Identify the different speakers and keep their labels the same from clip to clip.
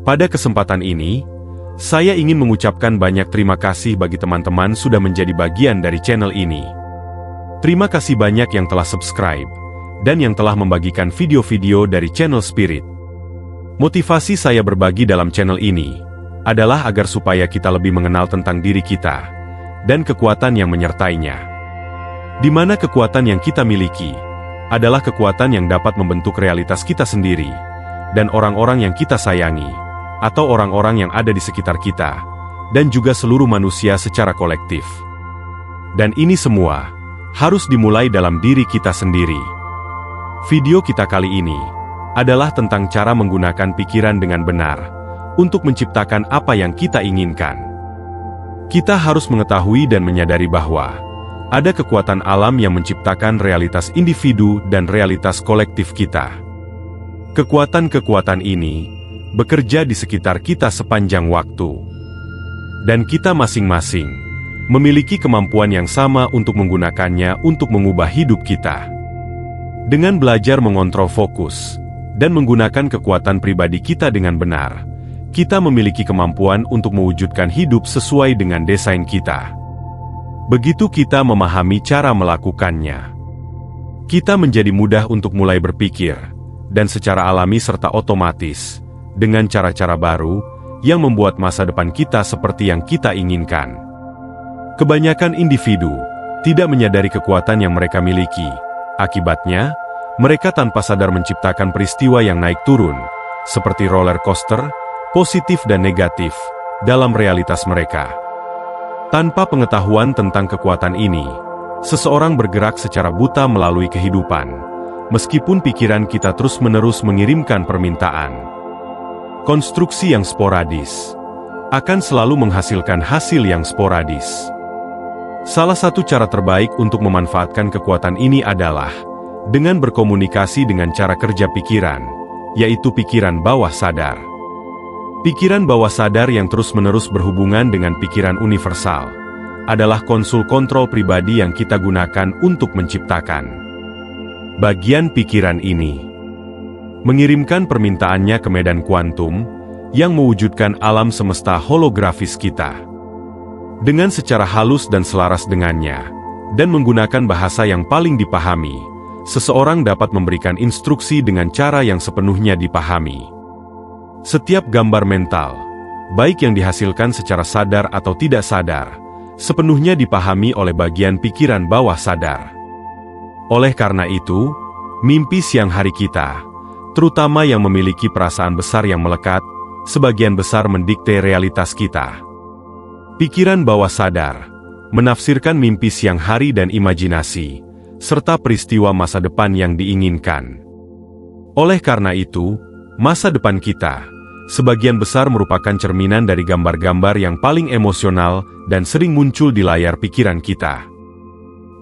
Speaker 1: Pada kesempatan ini, saya ingin mengucapkan banyak terima kasih bagi teman-teman sudah menjadi bagian dari channel ini. Terima kasih banyak yang telah subscribe, dan yang telah membagikan video-video dari channel Spirit. Motivasi saya berbagi dalam channel ini adalah agar supaya kita lebih mengenal tentang diri kita, dan kekuatan yang menyertainya. Di mana kekuatan yang kita miliki adalah kekuatan yang dapat membentuk realitas kita sendiri, dan orang-orang yang kita sayangi, atau orang-orang yang ada di sekitar kita, dan juga seluruh manusia secara kolektif. Dan ini semua harus dimulai dalam diri kita sendiri. Video kita kali ini adalah tentang cara menggunakan pikiran dengan benar untuk menciptakan apa yang kita inginkan. Kita harus mengetahui dan menyadari bahwa ada kekuatan alam yang menciptakan realitas individu dan realitas kolektif kita. Kekuatan-kekuatan ini bekerja di sekitar kita sepanjang waktu. Dan kita masing-masing memiliki kemampuan yang sama untuk menggunakannya untuk mengubah hidup kita. Dengan belajar mengontrol fokus dan menggunakan kekuatan pribadi kita dengan benar, kita memiliki kemampuan untuk mewujudkan hidup sesuai dengan desain kita. Begitu kita memahami cara melakukannya, kita menjadi mudah untuk mulai berpikir, dan secara alami serta otomatis, dengan cara-cara baru yang membuat masa depan kita seperti yang kita inginkan. Kebanyakan individu tidak menyadari kekuatan yang mereka miliki. Akibatnya, mereka tanpa sadar menciptakan peristiwa yang naik turun, seperti roller coaster, positif dan negatif, dalam realitas mereka. Tanpa pengetahuan tentang kekuatan ini, seseorang bergerak secara buta melalui kehidupan, meskipun pikiran kita terus-menerus mengirimkan permintaan. Konstruksi yang sporadis akan selalu menghasilkan hasil yang sporadis. Salah satu cara terbaik untuk memanfaatkan kekuatan ini adalah dengan berkomunikasi dengan cara kerja pikiran, yaitu pikiran bawah sadar. Pikiran bawah sadar yang terus-menerus berhubungan dengan pikiran universal adalah konsul kontrol pribadi yang kita gunakan untuk menciptakan. Bagian pikiran ini mengirimkan permintaannya ke medan kuantum yang mewujudkan alam semesta holografis kita. Dengan secara halus dan selaras dengannya, dan menggunakan bahasa yang paling dipahami, seseorang dapat memberikan instruksi dengan cara yang sepenuhnya dipahami. Setiap gambar mental, baik yang dihasilkan secara sadar atau tidak sadar, sepenuhnya dipahami oleh bagian pikiran bawah sadar. Oleh karena itu, mimpi siang hari kita, terutama yang memiliki perasaan besar yang melekat, sebagian besar mendikte realitas kita. Pikiran bawah sadar menafsirkan mimpi siang hari dan imajinasi, serta peristiwa masa depan yang diinginkan. Oleh karena itu, masa depan kita sebagian besar merupakan cerminan dari gambar-gambar yang paling emosional dan sering muncul di layar pikiran kita.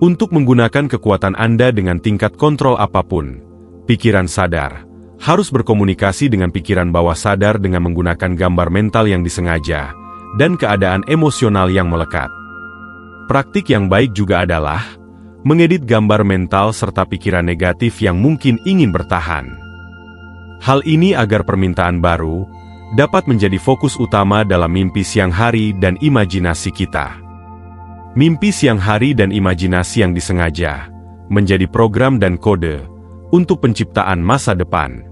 Speaker 1: Untuk menggunakan kekuatan Anda dengan tingkat kontrol apapun, pikiran sadar harus berkomunikasi dengan pikiran bawah sadar dengan menggunakan gambar mental yang disengaja, dan keadaan emosional yang melekat. Praktik yang baik juga adalah mengedit gambar mental serta pikiran negatif yang mungkin ingin bertahan. Hal ini agar permintaan baru dapat menjadi fokus utama dalam mimpi siang hari dan imajinasi kita. Mimpi siang hari dan imajinasi yang disengaja menjadi program dan kode untuk penciptaan masa depan.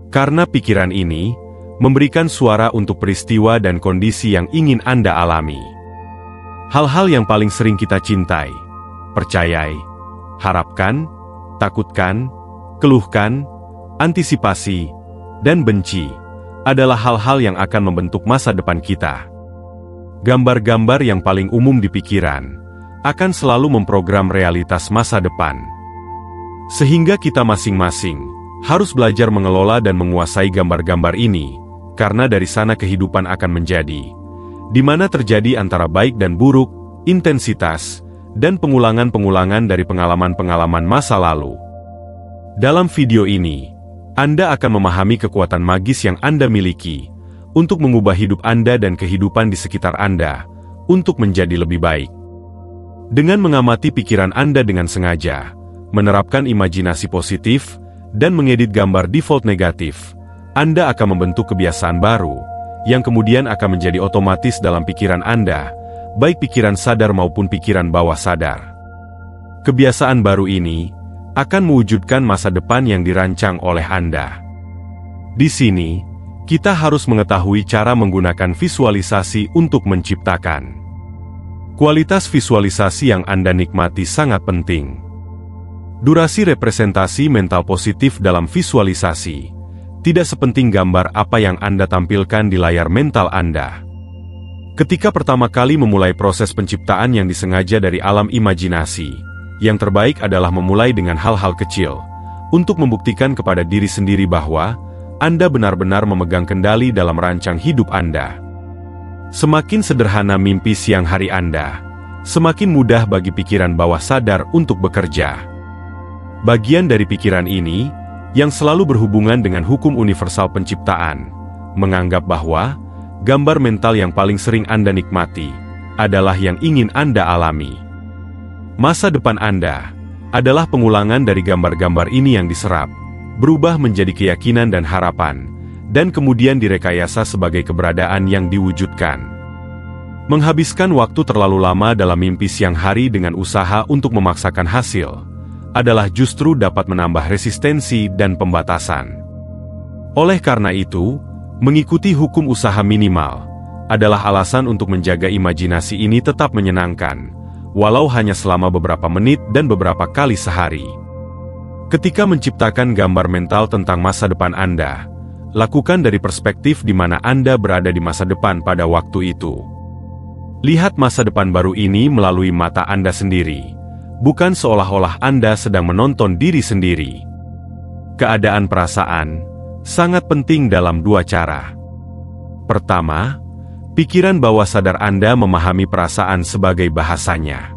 Speaker 1: Karena pikiran ini memberikan suara untuk peristiwa dan kondisi yang ingin Anda alami. Hal-hal yang paling sering kita cintai, percayai, harapkan, takutkan, keluhkan, antisipasi, dan benci adalah hal-hal yang akan membentuk masa depan kita. Gambar-gambar yang paling umum di pikiran akan selalu memprogram realitas masa depan. Sehingga kita masing-masing harus belajar mengelola dan menguasai gambar-gambar ini, karena dari sana kehidupan akan menjadi, di mana terjadi antara baik dan buruk, intensitas, dan pengulangan-pengulangan dari pengalaman-pengalaman masa lalu. Dalam video ini, Anda akan memahami kekuatan magis yang Anda miliki untuk mengubah hidup Anda dan kehidupan di sekitar Anda untuk menjadi lebih baik. Dengan mengamati pikiran Anda dengan sengaja, menerapkan imajinasi positif, dan mengedit gambar default negatif, Anda akan membentuk kebiasaan baru, yang kemudian akan menjadi otomatis dalam pikiran Anda, baik pikiran sadar maupun pikiran bawah sadar. Kebiasaan baru ini akan mewujudkan masa depan yang dirancang oleh Anda. Di sini, kita harus mengetahui cara menggunakan visualisasi untuk menciptakan. Kualitas visualisasi yang Anda nikmati sangat penting. Durasi representasi mental positif dalam visualisasi tidak sepenting gambar apa yang Anda tampilkan di layar mental Anda. Ketika pertama kali memulai proses penciptaan yang disengaja dari alam imajinasi, yang terbaik adalah memulai dengan hal-hal kecil, untuk membuktikan kepada diri sendiri bahwa Anda benar-benar memegang kendali dalam rancang hidup Anda. Semakin sederhana mimpi siang hari Anda, semakin mudah bagi pikiran bawah sadar untuk bekerja. Bagian dari pikiran ini, yang selalu berhubungan dengan hukum universal penciptaan, menganggap bahwa gambar mental yang paling sering Anda nikmati adalah yang ingin Anda alami. Masa depan Anda adalah pengulangan dari gambar-gambar ini yang diserap, berubah menjadi keyakinan dan harapan, dan kemudian direkayasa sebagai keberadaan yang diwujudkan. Menghabiskan waktu terlalu lama dalam mimpi siang hari dengan usaha untuk memaksakan hasil adalah justru dapat menambah resistensi dan pembatasan. Oleh karena itu, mengikuti hukum usaha minimal adalah alasan untuk menjaga imajinasi ini tetap menyenangkan, walau hanya selama beberapa menit dan beberapa kali sehari. Ketika menciptakan gambar mental tentang masa depan Anda, lakukan dari perspektif di mana Anda berada di masa depan pada waktu itu. Lihat masa depan baru ini melalui mata Anda sendiri, bukan seolah-olah Anda sedang menonton diri sendiri. Keadaan perasaan sangat penting dalam dua cara. Pertama, pikiran bawah sadar Anda memahami perasaan sebagai bahasanya.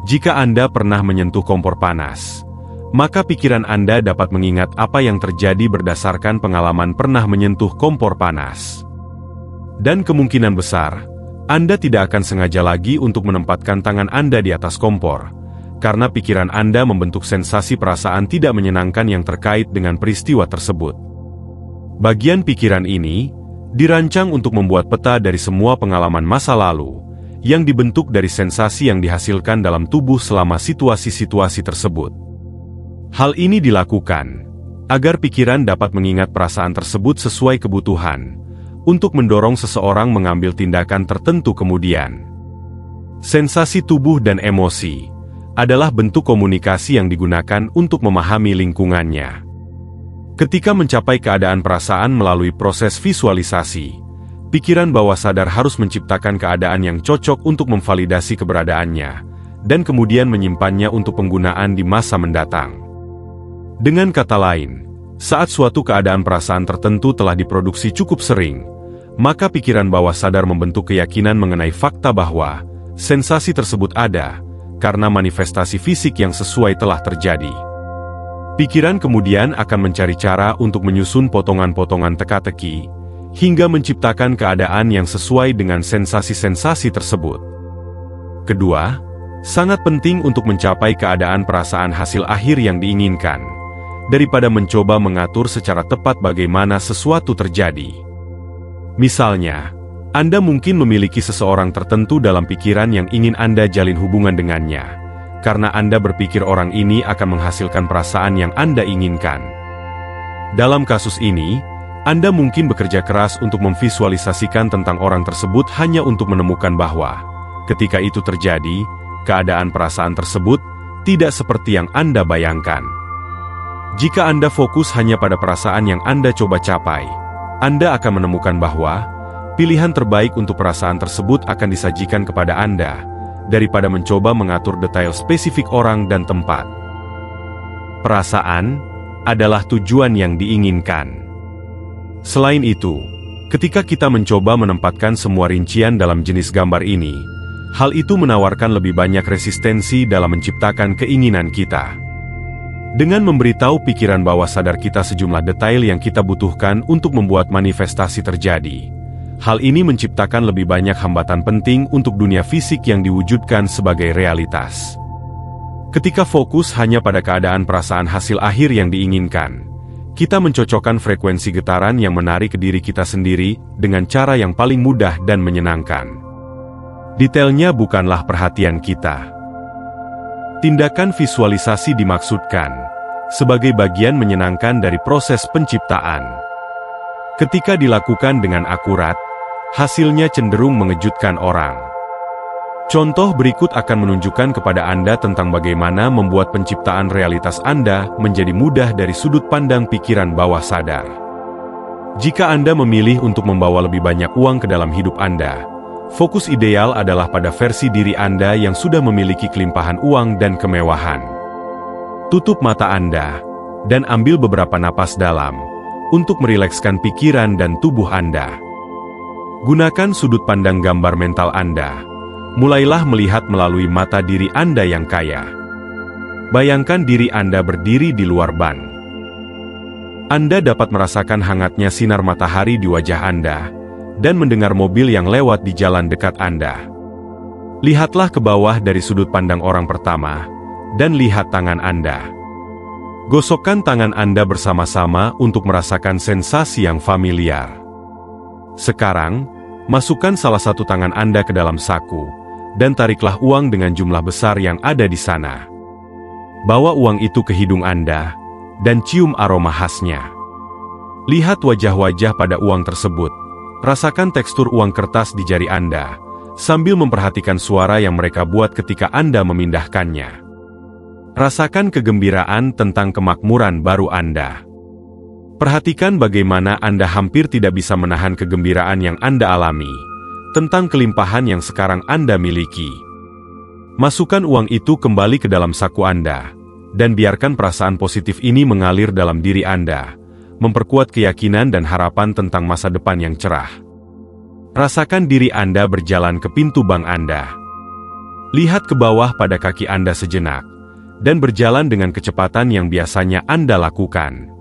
Speaker 1: Jika Anda pernah menyentuh kompor panas, maka pikiran Anda dapat mengingat apa yang terjadi berdasarkan pengalaman pernah menyentuh kompor panas. Dan kemungkinan besar, Anda tidak akan sengaja lagi untuk menempatkan tangan Anda di atas kompor, karena pikiran Anda membentuk sensasi perasaan tidak menyenangkan yang terkait dengan peristiwa tersebut. Bagian pikiran ini dirancang untuk membuat peta dari semua pengalaman masa lalu, yang dibentuk dari sensasi yang dihasilkan dalam tubuh selama situasi-situasi tersebut. Hal ini dilakukan agar pikiran dapat mengingat perasaan tersebut sesuai kebutuhan, untuk mendorong seseorang mengambil tindakan tertentu kemudian. Sensasi tubuh dan emosi adalah bentuk komunikasi yang digunakan untuk memahami lingkungannya. Ketika mencapai keadaan perasaan melalui proses visualisasi, pikiran bawah sadar harus menciptakan keadaan yang cocok untuk memvalidasi keberadaannya, dan kemudian menyimpannya untuk penggunaan di masa mendatang. Dengan kata lain, saat suatu keadaan perasaan tertentu telah diproduksi cukup sering, maka pikiran bawah sadar membentuk keyakinan mengenai fakta bahwa sensasi tersebut ada, karena manifestasi fisik yang sesuai telah terjadi. Pikiran kemudian akan mencari cara untuk menyusun potongan-potongan teka-teki, hingga menciptakan keadaan yang sesuai dengan sensasi-sensasi tersebut. Kedua, sangat penting untuk mencapai keadaan perasaan hasil akhir yang diinginkan, daripada mencoba mengatur secara tepat bagaimana sesuatu terjadi. Misalnya, Anda mungkin memiliki seseorang tertentu dalam pikiran yang ingin Anda jalin hubungan dengannya, karena Anda berpikir orang ini akan menghasilkan perasaan yang Anda inginkan. Dalam kasus ini, Anda mungkin bekerja keras untuk memvisualisasikan tentang orang tersebut hanya untuk menemukan bahwa, ketika itu terjadi, keadaan perasaan tersebut tidak seperti yang Anda bayangkan. Jika Anda fokus hanya pada perasaan yang Anda coba capai, Anda akan menemukan bahwa pilihan terbaik untuk perasaan tersebut akan disajikan kepada Anda, daripada mencoba mengatur detail spesifik orang dan tempat. Perasaan adalah tujuan yang diinginkan. Selain itu, ketika kita mencoba menempatkan semua rincian dalam jenis gambar ini, hal itu menawarkan lebih banyak resistensi dalam menciptakan keinginan kita. Dengan memberitahu pikiran bawah sadar kita sejumlah detail yang kita butuhkan untuk membuat manifestasi terjadi, hal ini menciptakan lebih banyak hambatan penting untuk dunia fisik yang diwujudkan sebagai realitas. Ketika fokus hanya pada keadaan perasaan hasil akhir yang diinginkan, Kita mencocokkan frekuensi getaran yang menarik ke diri kita sendiri dengan cara yang paling mudah dan menyenangkan. Detailnya bukanlah perhatian kita. Tindakan visualisasi dimaksudkan sebagai bagian menyenangkan dari proses penciptaan. Ketika dilakukan dengan akurat, hasilnya cenderung mengejutkan orang. Contoh berikut akan menunjukkan kepada Anda tentang bagaimana membuat penciptaan realitas Anda menjadi mudah dari sudut pandang pikiran bawah sadar. Jika Anda memilih untuk membawa lebih banyak uang ke dalam hidup Anda, fokus ideal adalah pada versi diri Anda yang sudah memiliki kelimpahan uang dan kemewahan. Tutup mata Anda dan ambil beberapa napas dalam untuk merilekskan pikiran dan tubuh Anda. Gunakan sudut pandang gambar mental Anda. Mulailah melihat melalui mata diri Anda yang kaya. Bayangkan diri Anda berdiri di luar ban. Anda dapat merasakan hangatnya sinar matahari di wajah Anda dan mendengar mobil yang lewat di jalan dekat Anda. Lihatlah ke bawah dari sudut pandang orang pertama dan lihat tangan Anda. Gosokkan tangan Anda bersama-sama untuk merasakan sensasi yang familiar. Sekarang, masukkan salah satu tangan Anda ke dalam saku dan tariklah uang dengan jumlah besar yang ada di sana. Bawa uang itu ke hidung Anda dan cium aroma khasnya. Lihat wajah-wajah pada uang tersebut. Rasakan tekstur uang kertas di jari Anda, sambil memperhatikan suara yang mereka buat ketika Anda memindahkannya. Rasakan kegembiraan tentang kemakmuran baru Anda. Perhatikan bagaimana Anda hampir tidak bisa menahan kegembiraan yang Anda alami, tentang kelimpahan yang sekarang Anda miliki. Masukkan uang itu kembali ke dalam saku Anda, dan biarkan perasaan positif ini mengalir dalam diri Anda, memperkuat keyakinan dan harapan tentang masa depan yang cerah. Rasakan diri Anda berjalan ke pintu bank Anda. Lihat ke bawah pada kaki Anda sejenak, dan berjalan dengan kecepatan yang biasanya Anda lakukan.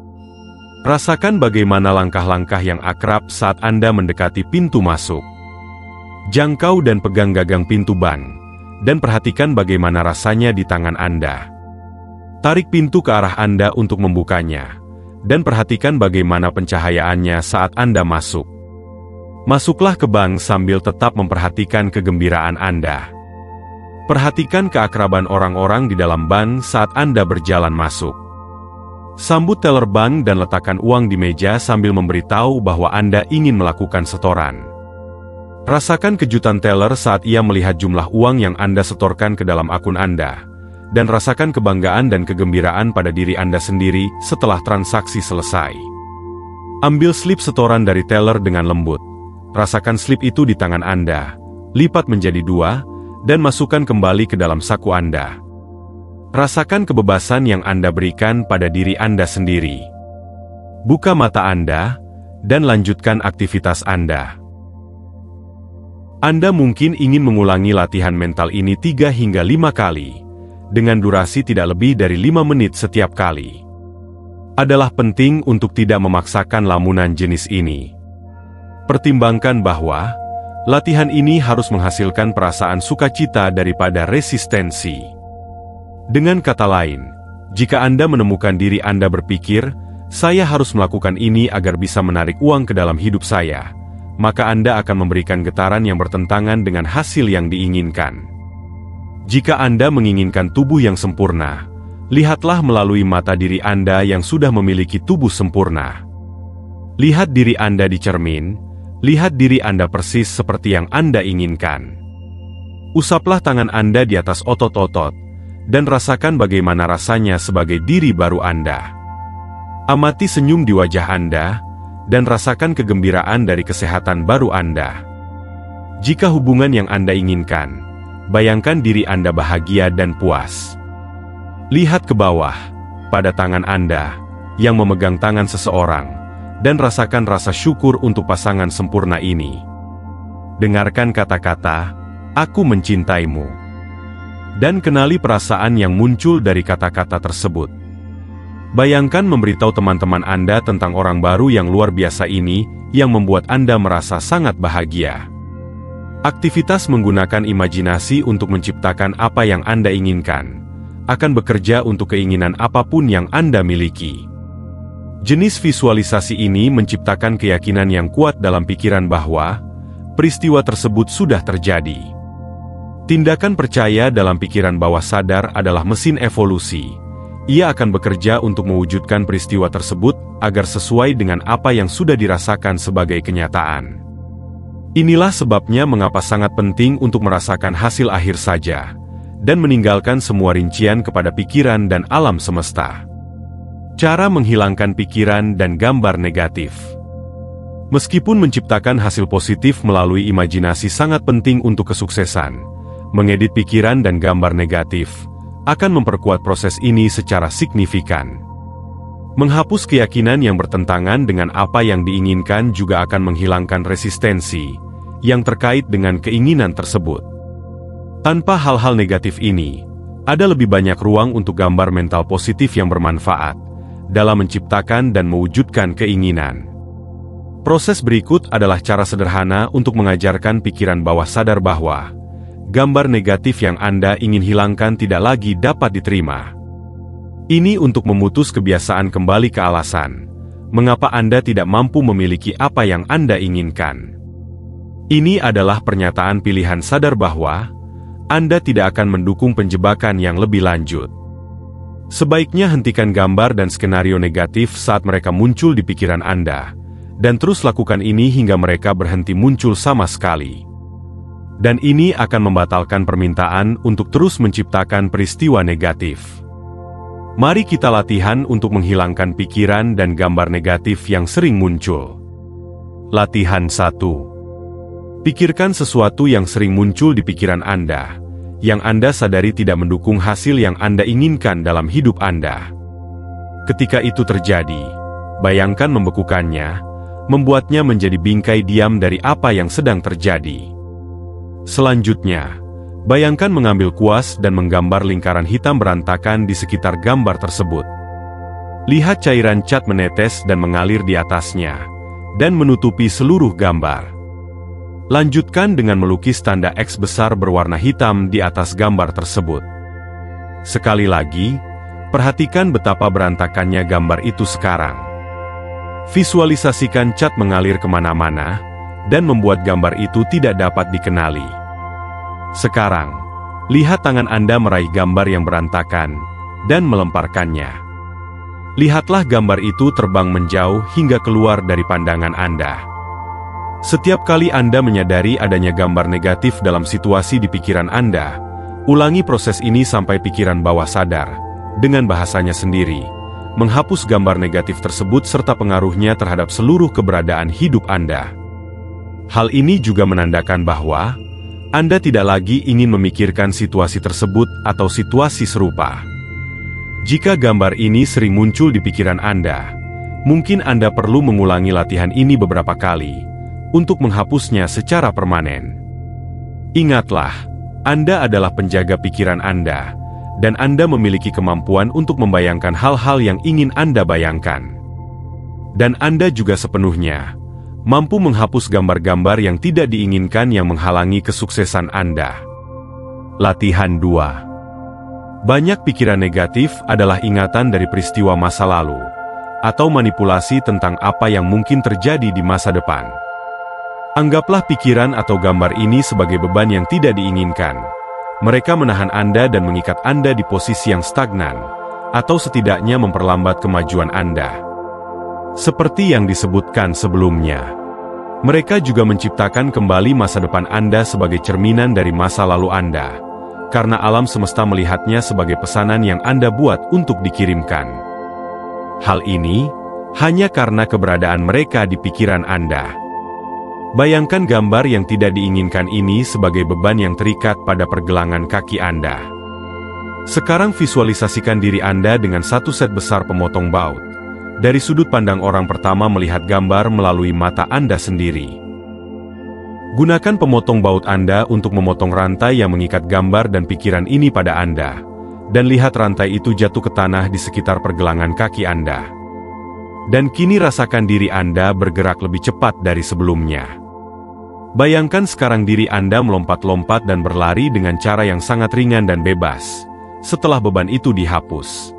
Speaker 1: Rasakan bagaimana langkah-langkah yang akrab saat Anda mendekati pintu masuk. Jangkau dan pegang gagang pintu bank, dan perhatikan bagaimana rasanya di tangan Anda. Tarik pintu ke arah Anda untuk membukanya, dan perhatikan bagaimana pencahayaannya saat Anda masuk. Masuklah ke bank sambil tetap memperhatikan kegembiraan Anda. Perhatikan keakraban orang-orang di dalam bank saat Anda berjalan masuk. Sambut teller bank dan letakkan uang di meja sambil memberitahu bahwa Anda ingin melakukan setoran. Rasakan kejutan teller saat ia melihat jumlah uang yang Anda setorkan ke dalam akun Anda, dan rasakan kebanggaan dan kegembiraan pada diri Anda sendiri setelah transaksi selesai. Ambil slip setoran dari teller dengan lembut. Rasakan slip itu di tangan Anda, lipat menjadi 2, dan masukkan kembali ke dalam saku Anda. Rasakan kebebasan yang Anda berikan pada diri Anda sendiri. Buka mata Anda, dan lanjutkan aktivitas Anda. Anda mungkin ingin mengulangi latihan mental ini 3 hingga 5 kali, dengan durasi tidak lebih dari 5 menit setiap kali. Adalah penting untuk tidak memaksakan lamunan jenis ini. Pertimbangkan bahwa latihan ini harus menghasilkan perasaan sukacita daripada resistensi. Dengan kata lain, jika Anda menemukan diri Anda berpikir, "Saya harus melakukan ini agar bisa menarik uang ke dalam hidup saya," maka Anda akan memberikan getaran yang bertentangan dengan hasil yang diinginkan. Jika Anda menginginkan tubuh yang sempurna, lihatlah melalui mata diri Anda yang sudah memiliki tubuh sempurna. Lihat diri Anda di cermin, lihat diri Anda persis seperti yang Anda inginkan. Usaplah tangan Anda di atas otot-otot, dan rasakan bagaimana rasanya sebagai diri baru Anda. Amati senyum di wajah Anda, dan rasakan kegembiraan dari kesehatan baru Anda. Jika hubungan yang Anda inginkan, bayangkan diri Anda bahagia dan puas. Lihat ke bawah, pada tangan Anda, yang memegang tangan seseorang, dan rasakan rasa syukur untuk pasangan sempurna ini. Dengarkan kata-kata, "Aku mencintaimu." Dan kenali perasaan yang muncul dari kata-kata tersebut. Bayangkan memberitahu teman-teman Anda tentang orang baru yang luar biasa ini, yang membuat Anda merasa sangat bahagia. Aktivitas menggunakan imajinasi untuk menciptakan apa yang Anda inginkan, akan bekerja untuk keinginan apapun yang Anda miliki. Jenis visualisasi ini menciptakan keyakinan yang kuat dalam pikiran bahwa peristiwa tersebut sudah terjadi. Tindakan percaya dalam pikiran bawah sadar adalah mesin evolusi. Ia akan bekerja untuk mewujudkan peristiwa tersebut agar sesuai dengan apa yang sudah dirasakan sebagai kenyataan. Inilah sebabnya mengapa sangat penting untuk merasakan hasil akhir saja, dan meninggalkan semua rincian kepada pikiran dan alam semesta. Cara menghilangkan pikiran dan gambar negatif. Meskipun menciptakan hasil positif melalui imajinasi sangat penting untuk kesuksesan, mengedit pikiran dan gambar negatif akan memperkuat proses ini secara signifikan. Menghapus keyakinan yang bertentangan dengan apa yang diinginkan juga akan menghilangkan resistensi yang terkait dengan keinginan tersebut. Tanpa hal-hal negatif ini, ada lebih banyak ruang untuk gambar mental positif yang bermanfaat dalam menciptakan dan mewujudkan keinginan. Proses berikut adalah cara sederhana untuk mengajarkan pikiran bawah sadar bahwa gambar negatif yang Anda ingin hilangkan tidak lagi dapat diterima. Ini untuk memutus kebiasaan kembali ke alasan mengapa Anda tidak mampu memiliki apa yang Anda inginkan. Ini adalah pernyataan pilihan sadar bahwa Anda tidak akan mendukung penjebakan yang lebih lanjut. Sebaiknya hentikan gambar dan skenario negatif saat mereka muncul di pikiran Anda, dan terus lakukan ini hingga mereka berhenti muncul sama sekali. Dan ini akan membatalkan permintaan untuk terus menciptakan peristiwa negatif. Mari kita latihan untuk menghilangkan pikiran dan gambar negatif yang sering muncul. Latihan 1. Pikirkan sesuatu yang sering muncul di pikiran Anda, yang Anda sadari tidak mendukung hasil yang Anda inginkan dalam hidup Anda. Ketika itu terjadi, bayangkan membekukannya, membuatnya menjadi bingkai diam dari apa yang sedang terjadi. Selanjutnya, bayangkan mengambil kuas dan menggambar lingkaran hitam berantakan di sekitar gambar tersebut. Lihat cairan cat menetes dan mengalir di atasnya, dan menutupi seluruh gambar. Lanjutkan dengan melukis tanda X besar berwarna hitam di atas gambar tersebut. Sekali lagi, perhatikan betapa berantakannya gambar itu sekarang. Visualisasikan cat mengalir kemana-mana, dan membuat gambar itu tidak dapat dikenali. Sekarang, lihat tangan Anda meraih gambar yang berantakan, dan melemparkannya. Lihatlah gambar itu terbang menjauh hingga keluar dari pandangan Anda. Setiap kali Anda menyadari adanya gambar negatif dalam situasi di pikiran Anda, ulangi proses ini sampai pikiran bawah sadar, dengan bahasanya sendiri, menghapus gambar negatif tersebut serta pengaruhnya terhadap seluruh keberadaan hidup Anda. Hal ini juga menandakan bahwa Anda tidak lagi ingin memikirkan situasi tersebut atau situasi serupa. Jika gambar ini sering muncul di pikiran Anda, mungkin Anda perlu mengulangi latihan ini beberapa kali untuk menghapusnya secara permanen. Ingatlah, Anda adalah penjaga pikiran Anda, dan Anda memiliki kemampuan untuk membayangkan hal-hal yang ingin Anda bayangkan. Dan Anda juga sepenuhnya mampu menghapus gambar-gambar yang tidak diinginkan yang menghalangi kesuksesan Anda. Latihan 2. Banyak pikiran negatif adalah ingatan dari peristiwa masa lalu, atau manipulasi tentang apa yang mungkin terjadi di masa depan. Anggaplah pikiran atau gambar ini sebagai beban yang tidak diinginkan. Mereka menahan Anda dan mengikat Anda di posisi yang stagnan, atau setidaknya memperlambat kemajuan Anda. Seperti yang disebutkan sebelumnya, mereka juga menciptakan kembali masa depan Anda sebagai cerminan dari masa lalu Anda, karena alam semesta melihatnya sebagai pesanan yang Anda buat untuk dikirimkan. Hal ini hanya karena keberadaan mereka di pikiran Anda. Bayangkan gambar yang tidak diinginkan ini sebagai beban yang terikat pada pergelangan kaki Anda. Sekarang visualisasikan diri Anda dengan satu set besar pemotong baut. Dari sudut pandang orang pertama melihat gambar melalui mata Anda sendiri. Gunakan pemotong baut Anda untuk memotong rantai yang mengikat gambar dan pikiran ini pada Anda, dan lihat rantai itu jatuh ke tanah di sekitar pergelangan kaki Anda. Dan kini rasakan diri Anda bergerak lebih cepat dari sebelumnya. Bayangkan sekarang diri Anda melompat-lompat dan berlari dengan cara yang sangat ringan dan bebas, setelah beban itu dihapus.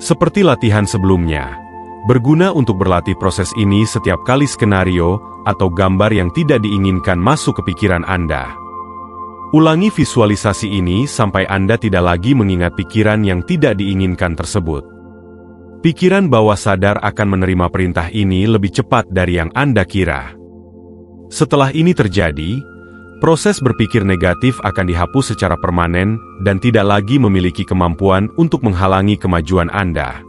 Speaker 1: Seperti latihan sebelumnya, Berguna untuk berlatih proses ini setiap kali skenario atau gambar yang tidak diinginkan masuk ke pikiran Anda. Ulangi visualisasi ini sampai Anda tidak lagi mengingat pikiran yang tidak diinginkan tersebut. Pikiran bawah sadar akan menerima perintah ini lebih cepat dari yang Anda kira. Setelah ini terjadi, proses berpikir negatif akan dihapus secara permanen dan tidak lagi memiliki kemampuan untuk menghalangi kemajuan Anda.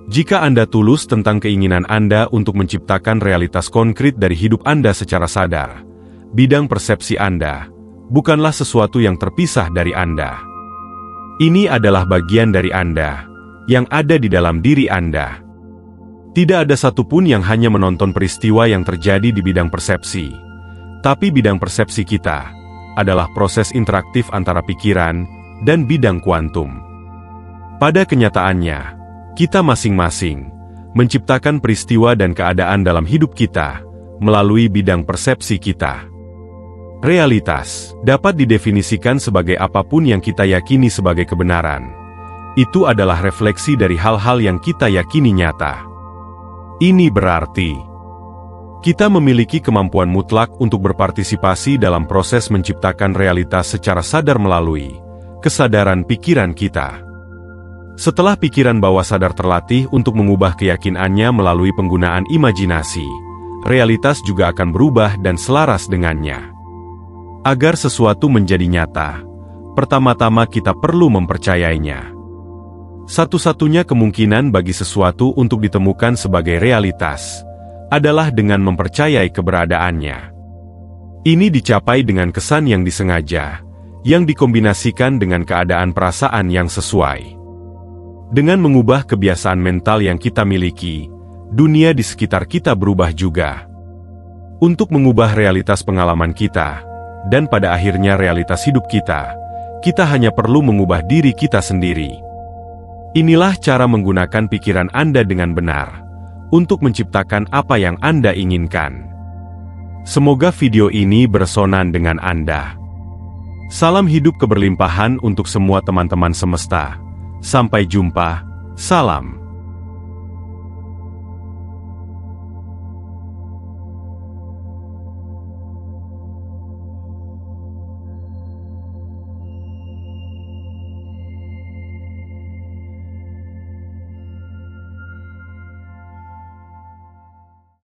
Speaker 1: Jika Anda tulus tentang keinginan Anda untuk menciptakan realitas konkret dari hidup Anda secara sadar, bidang persepsi Anda bukanlah sesuatu yang terpisah dari Anda. Ini adalah bagian dari Anda yang ada di dalam diri Anda. Tidak ada satupun yang hanya menonton peristiwa yang terjadi di bidang persepsi, tapi bidang persepsi kita adalah proses interaktif antara pikiran dan bidang kuantum. Pada kenyataannya, kita masing-masing menciptakan peristiwa dan keadaan dalam hidup kita melalui bidang persepsi kita. Realitas dapat didefinisikan sebagai apapun yang kita yakini sebagai kebenaran. Itu adalah refleksi dari hal-hal yang kita yakini nyata. Ini berarti kita memiliki kemampuan mutlak untuk berpartisipasi dalam proses menciptakan realitas secara sadar melalui kesadaran pikiran kita. Setelah pikiran bawah sadar terlatih untuk mengubah keyakinannya melalui penggunaan imajinasi, realitas juga akan berubah dan selaras dengannya. Agar sesuatu menjadi nyata, pertama-tama kita perlu mempercayainya. Satu-satunya kemungkinan bagi sesuatu untuk ditemukan sebagai realitas adalah dengan mempercayai keberadaannya. Ini dicapai dengan kesan yang disengaja, yang dikombinasikan dengan keadaan perasaan yang sesuai. Dengan mengubah kebiasaan mental yang kita miliki, dunia di sekitar kita berubah juga. Untuk mengubah realitas pengalaman kita, dan pada akhirnya realitas hidup kita, kita hanya perlu mengubah diri kita sendiri. Inilah cara menggunakan pikiran Anda dengan benar, untuk menciptakan apa yang Anda inginkan. Semoga video ini beresonan dengan Anda. Salam hidup keberlimpahan untuk semua teman-teman semesta. Sampai jumpa, salam.